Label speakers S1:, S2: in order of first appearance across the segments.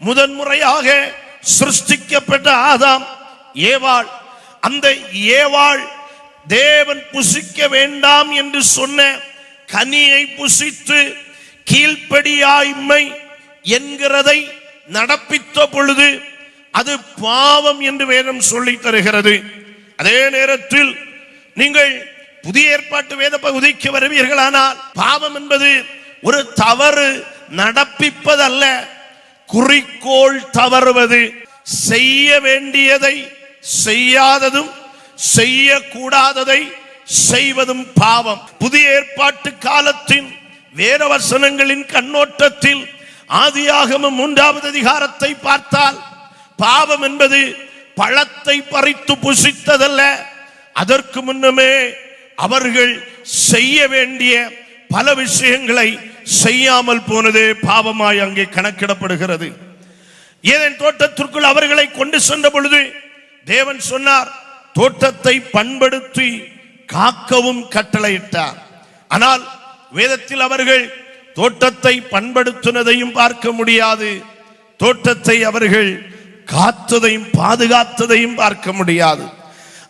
S1: முதன்முறையாக சிருஷ்டிக்கப்பட்ட ஆதாம் ஏவாள், அந்த ஏவாள் தேவன் புசிக்க வேண்டாம் என்று சொன்ன கனியை புசித்து கீழ்ப்படியாய்மை என்கிறதை நடப்பித்த பொழுது அது பாவம் என்று வேதம் சொல்லி தருகிறது. அதே நேரத்தில் நீங்கள் புதிய ஏற்பாட்டு வேத பகுதிக்கு வருவீர்களானால் பாவம் என்பது ஒரு தவறு நடப்பிப்பதல்ல, குறிக்கோள் தவறுவது. செய்ய வேண்டியதை செய்யாததும் செய்யக்கூடாததை செய்வதும் பாவம். புதிய ஏற்பாட்டு காலத்தின் வேத வசனங்களின் கண்ணோட்டத்தில் ஆதியாகமம் 3வது அதிகாரத்தை பார்த்தால் பாவம் என்பது பழத்தை பறித்து புசித்ததல்ல, அதற்கு முன்னமே அவர்கள் செய்ய வேண்டிய பல விஷயங்களை செய்யாமல் போனதே பாவமாய் அங்கே கணக்கிடப்படுகிறது. ஏதேன் தோட்டத்திற்குள் அவர்களை கொண்டு சென்ற பொழுது தேவன் சொன்னார், தோட்டத்தை பண்படுத்தி காக்கவும் கட்டளையிட்டார். ஆனால் வேதத்தில் அவர்கள் தோட்டத்தை பண்படுத்தினதையும் பார்க்க முடியாது, தோட்டத்தை அவர்கள் காத்ததையும் பாதுகாத்ததையும் பார்க்க முடியாது.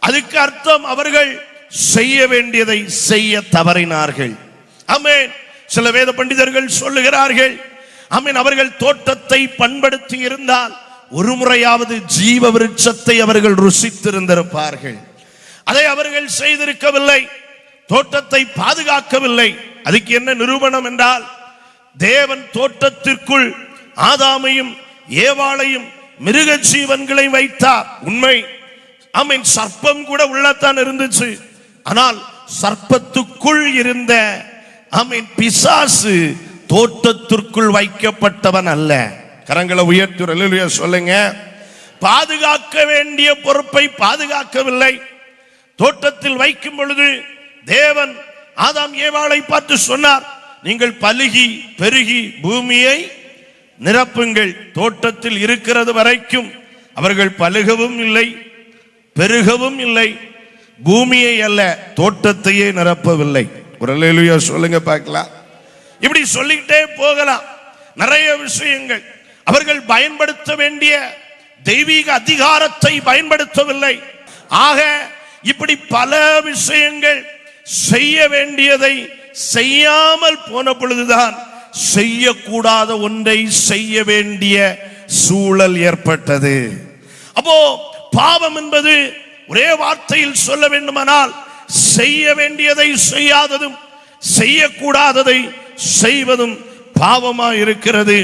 S1: அதுக்கு அர்த்தம் அவர்கள் செய்ய வேண்டியதை செய்ய தவறினார்கள். ஆமென். சில வேத பண்டிதர்கள் சொல்லுகிறார்கள், ஆமென், அவர்கள் தோட்டத்தை பண்படுத்தி இருந்தால் ஒரு முறையாவது ஜீவ விருட்சத்தை அவர்கள் ருசித்திருந்திருப்பார்கள். அதை அவர்கள் செய்திருக்கவில்லை, தோட்டத்தை பாதுகாக்கவில்லை. அதுக்கு என்ன நிரூபணம் என்றால், தேவன் தோட்டத்திற்குள் ஆதாமையும் ஏவாளையும் மிருக ஜீவன்களை வைத்தார். உண்மை, ஆமென், சர்ப்பம் கூட உள்ளத்தான் இருந்துச்சு. ஆனால் சர்ப்பத்துக்குள் இருந்த ஆமென் பிசாசு தோட்டத்திற்குள் வைக்கப்பட்டவன் அல்ல. கரங்களை உயர்த்தி அல்லேலூயா சொல்லுங்க. பாதுகாக்க வேண்டிய பொறுப்பை பாதுகாக்கவில்லை. தோட்டத்தில் வைக்கும் பொழுது தேவன் ஆதாம் ஏவாளை பார்த்து சொன்னார், நீங்கள் பலுகி பெருகி பூமியை நிரப்புங்கள். தோட்டத்தில் இருக்கிறது வரைக்கும் அவர்கள் பலுகவும் இல்லை பெருகவும் இல்லை, பூமியை அல்ல தோட்டத்தையே நிரப்பவில்லை. ஒரு அல்லேலூயா சொல்லுங்க பார்க்கலாம். இப்படி சொல்லிக்கிட்டே போகலாம், நிறைய விஷயங்கள். அவர்கள் பயன்படுத்த வேண்டிய தெய்வீக அதிகாரத்தை பயன்படுத்தவில்லை. ஆக இப்படி பல விஷயங்கள் செய்ய வேண்டியதை செய்யாமல் போன பொழுதுதான் செய்யக்கூடாத ஒன்றை செய்ய வேண்டிய சூழல் ஏற்பட்டது. அப்போ பாவம் என்பது ஒரே வார்த்தையில் சொல்ல வேண்டுமானால் செய்ய வேண்டியதை செய்யாததும் செய்யக்கூடாததை செய்வதும் பாவமாய் இருக்கிறது.